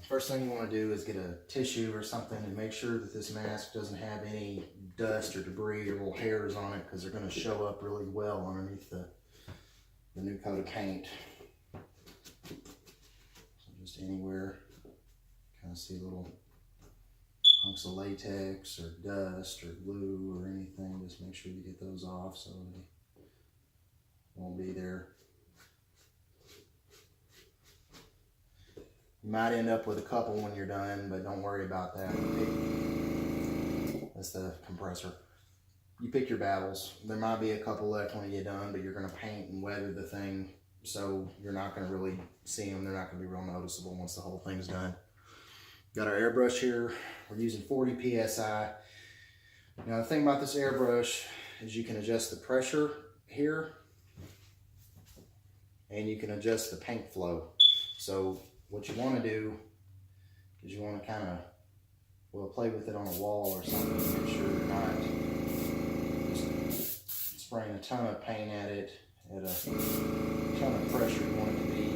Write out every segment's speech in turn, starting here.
First thing you want to do is get a tissue or something and make sure that this mask doesn't have any dust or debris or little hairs on it, because they're going to show up really well underneath the new coat of paint. So just anywhere, kind of see little hunks of latex or dust or glue or anything, just make sure you get those off so they won't be there. You might end up with a couple when you're done, but don't worry about that. That's the compressor. You pick your battles. There might be a couple left when you get done, but you're going to paint and weather the thing, so you're not going to really see them. They're not going to be real noticeable once the whole thing's done. Got our airbrush here. We're using 40 psi. Now the thing about this airbrush is you can adjust the pressure here, and you can adjust the paint flow. So what you want to do is you want to kind of, well, play with it on a wall or something to make sure you're not just spraying a ton of paint at it at a ton of pressure. You want it to be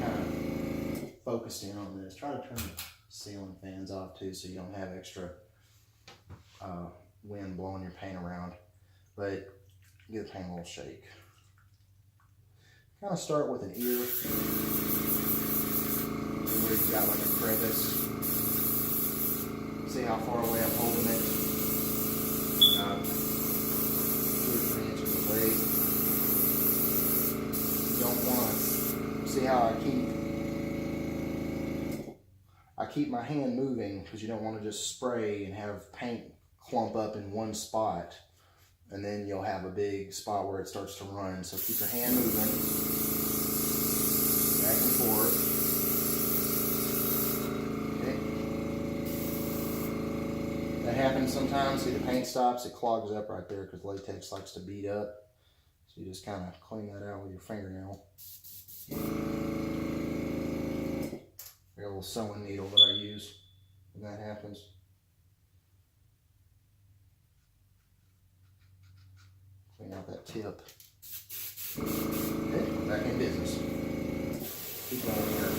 kind of focused in on this. Try to turn the ceiling fans off too, so you don't have extra wind blowing your paint around, but give the paint a little shake. Kind of start with an ear, where you've got like a crevice. See how far away I'm holding it. 2 or 3 inches away. You don't want to see how I keep my hand moving, because you don't want to just spray and have paint clump up in one spot, and then you'll have a big spot where it starts to run. So keep your hand moving back and forth. Okay. That happens sometimes. See, the paint stops, it clogs up right there because latex likes to bead up. So you just kind of clean that out with your fingernail. I got a little sewing needle that I use when that happens. Clean out that tip. Okay, we're back in business. Keep going here.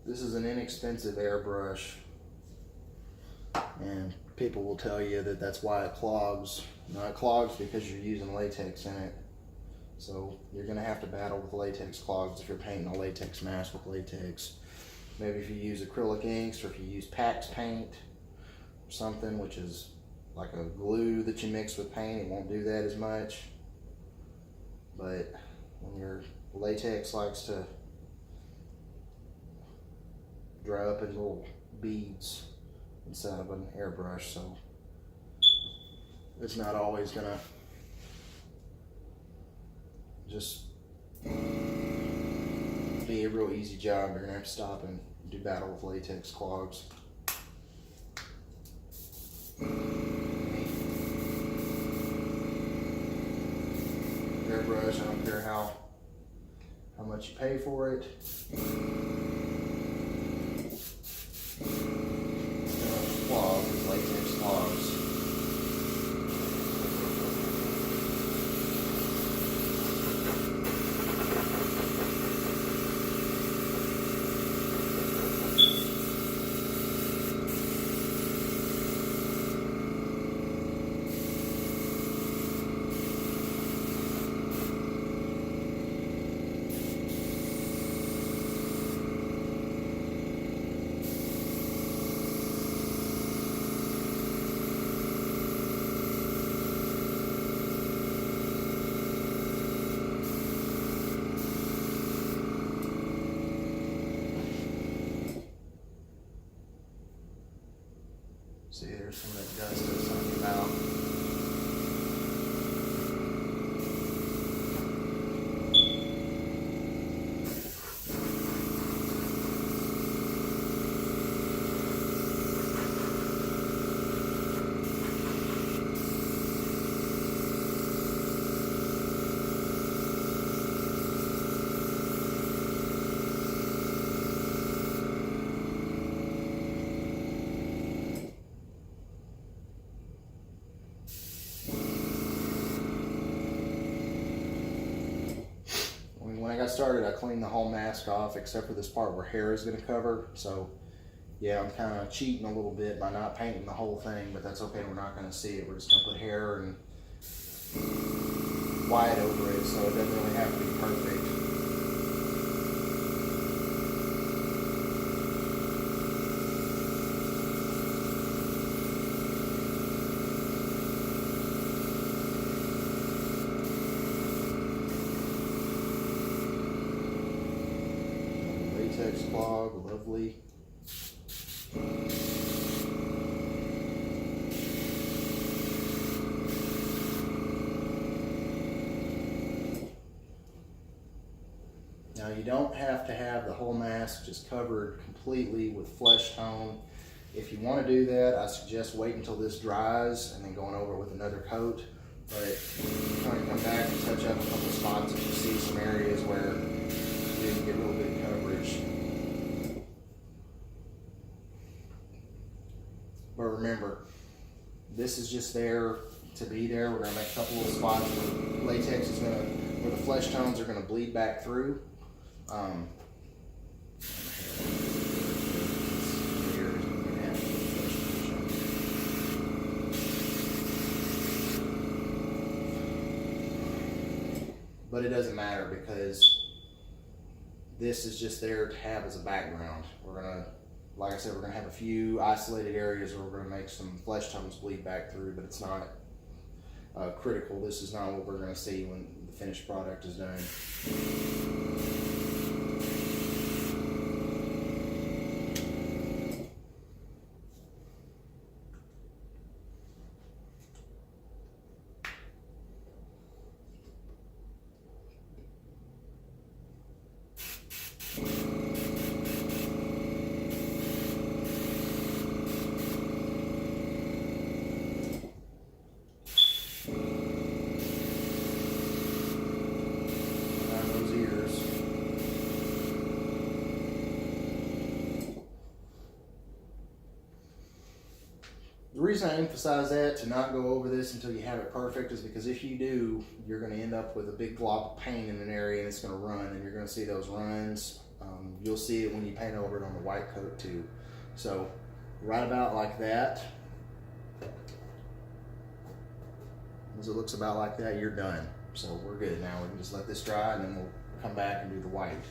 This is an inexpensive airbrush, and people will tell you that that's why it clogs. No, it clogs because you're using latex in it. So you're going to have to battle with latex clogs if you're painting a latex mask with latex. Maybe if you use acrylic inks, or if you use Pax paint or something, which is like a glue that you mix with paint, it won't do that as much. But when your latex likes to dry up in little beads inside of an airbrush, so it's not always gonna just be a real easy job. You're gonna have to stop and do battle with latex clogs. Airbrush, I don't care how much you pay for it. Clogs, latex clogs. See, there's some of that dust I was talking about. got started, I cleaned the whole mask off except for this part where hair is going to cover. So yeah, I'm kind of cheating a little bit by not painting the whole thing, but that's okay. We're not going to see it. We're just going to put hair and white over it, so it doesn't really have to be perfect. Latex clog, lovely. Now you don't have to have the whole mask just covered completely with flesh tone. If you want to do that, I suggest waiting until this dries and then going over it with another coat. But you're going to come back and touch up a couple spots if you see some areas where you didn't get real good coverage. But remember, this is just there to be there. We're going to make a couple of spots where latex is going to, where the flesh tones are going to bleed back through. But it doesn't matter because this is just there to have as a background. We're gonna, like I said, we're gonna have a few isolated areas where we're gonna make some flesh tones bleed back through, but it's not critical. This is not what we're gonna see when the finished product is done. The reason I emphasize that, to not go over this until you have it perfect, is because if you do, you're going to end up with a big glob of paint in an area and it's going to run, and you're going to see those runs. You'll see it when you paint over it on the white coat too. So right about like that, as it looks about like that, you're done. So we're good now. We can just let this dry and then we'll come back and do the white.